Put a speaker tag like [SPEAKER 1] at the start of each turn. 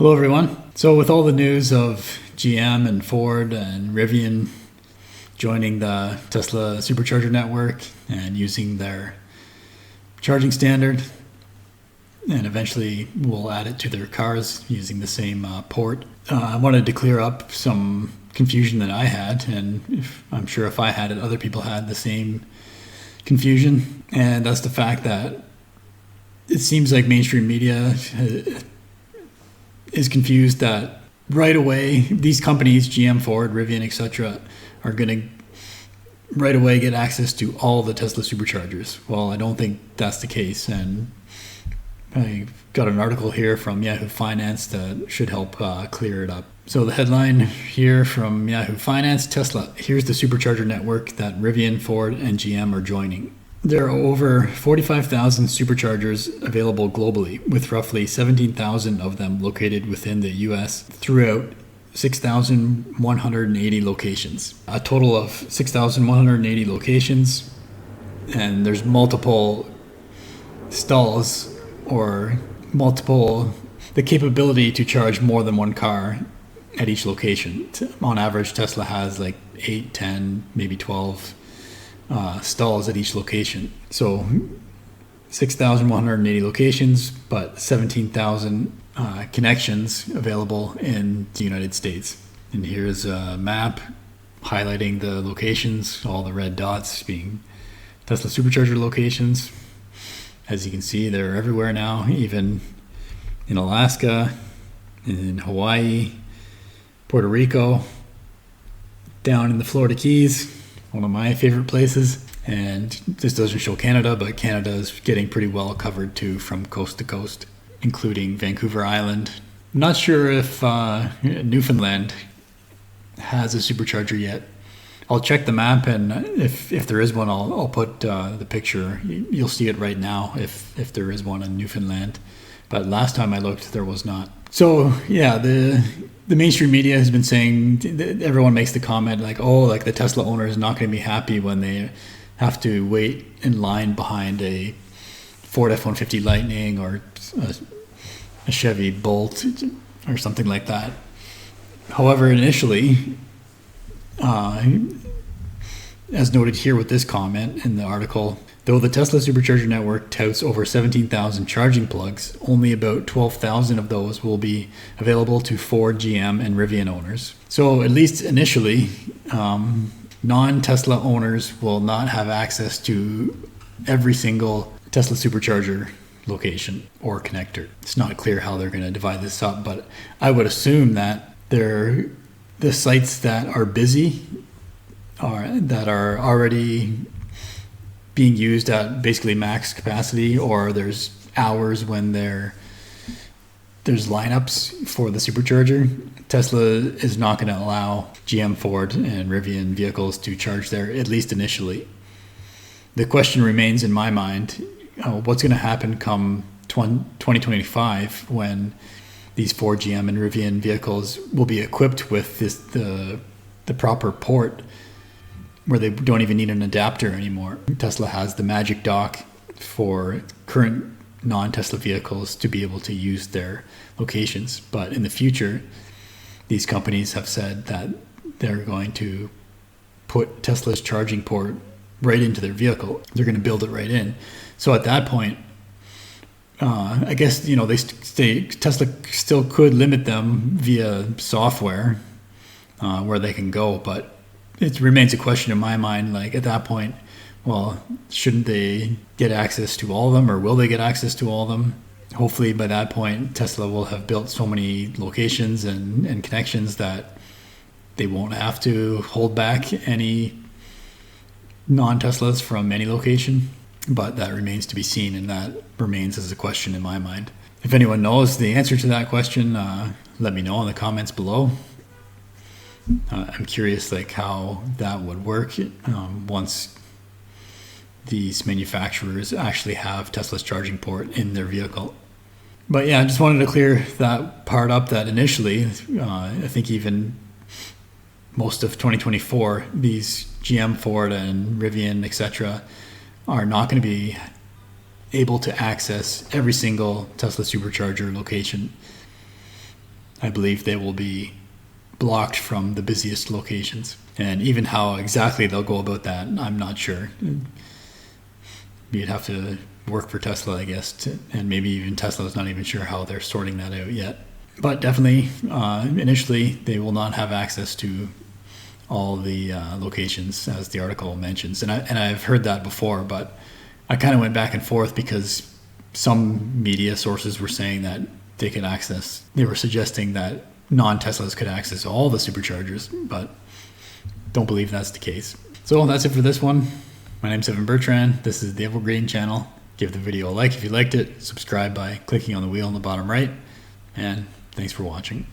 [SPEAKER 1] Hello everyone. So with all the news of GM and Ford and Rivian joining the Tesla Supercharger network and using their charging standard, and eventually will add it to their cars using the same port, I wanted to clear up some confusion that I had, and I'm sure if I had it, other people had the same confusion. And that's the fact that it seems like mainstream media is confused that right away these companies, GM, Ford, Rivian, etc., are going to right away get access to all the Tesla Superchargers. Well, I don't think that's the case, and I got an article here from Yahoo Finance that should help clear it up. So the headline here from Yahoo Finance: Tesla, here's the Supercharger network that Rivian, Ford, and GM are joining. There are over 45,000 superchargers available globally, with roughly 17,000 of them located within the US throughout 6,180 locations. A total of 6,180 locations, and there's multiple stalls or the capability to charge more than one car at each location. On average, Tesla has like 8, 10, maybe 12 stalls at each location. So 6,180 locations, but 17,000 connections available in the United States. And here's a map highlighting the locations, all the red dots being Tesla Supercharger locations. As you can see, they're everywhere now, even in Alaska, in Hawaii, Puerto Rico, down in the Florida Keys, one of my favorite places. And this doesn't show Canada, but Canada is getting pretty well covered too, from coast to coast, including Vancouver Island. I'm not sure if Newfoundland has a supercharger yet. I'll check the map, and if there is one, I'll put the picture. You'll see it right now if there is one in Newfoundland. But last time I looked, there was not. So yeah, the mainstream media has been saying, everyone makes the comment like, oh, like the Tesla owner is not going to be happy when they have to wait in line behind a Ford F-150 Lightning or a Chevy Bolt or something like that. However, initially, as noted here with this comment in the article, though the Tesla Supercharger network touts over 17,000 charging plugs, only about 12,000 of those will be available to Ford, GM, and Rivian owners. So at least initially, non-Tesla owners will not have access to every single Tesla Supercharger location or connector. It's not clear how they're going to divide this up, but I would assume that the sites that are busy that are already being used at basically max capacity, or there's hours when there's lineups for the supercharger. Tesla is not going to allow GM, Ford, and Rivian vehicles to charge there, at least initially. The question remains in my mind, what's going to happen come 2025 when these Ford, GM, and Rivian vehicles will be equipped with the proper port, where they don't even need an adapter anymore. Tesla has the magic dock for current non-Tesla vehicles to be able to use their locations. But in the future, these companies have said that they're going to put Tesla's charging port right into their vehicle. They're going to build it right in. So at that point, I guess, Tesla still could limit them via software where they can go, but it remains a question in my mind, like at that point, well, shouldn't they get access to all of them, or will they get access to all of them? Hopefully by that point, Tesla will have built so many locations and connections that they won't have to hold back any non-Teslas from any location. But that remains to be seen, and that remains as a question in my mind. If anyone knows the answer to that question, let me know in the comments below. I'm curious like how that would work once these manufacturers actually have Tesla's charging port in their vehicle. But yeah, I just wanted to clear that part up, that initially, I think even most of 2024, these GM, Ford, and Rivian, etc., are not going to be able to access every single Tesla Supercharger location. I believe they will be blocked from the busiest locations. And even how exactly they'll go about that, I'm not sure. You'd have to work for Tesla, I guess, and maybe even Tesla's not even sure how they're sorting that out yet. But definitely, initially, they will not have access to all the locations, as the article mentions. And I've heard that before, but I kind of went back and forth because some media sources were saying that they were suggesting that non-Teslas could access all the superchargers, but don't believe that's the case. So that's it for this one. My name's Evan Bertrand. This is the Evergreen channel. Give the video a like if you liked it. Subscribe by clicking on the wheel in the bottom right. And thanks for watching.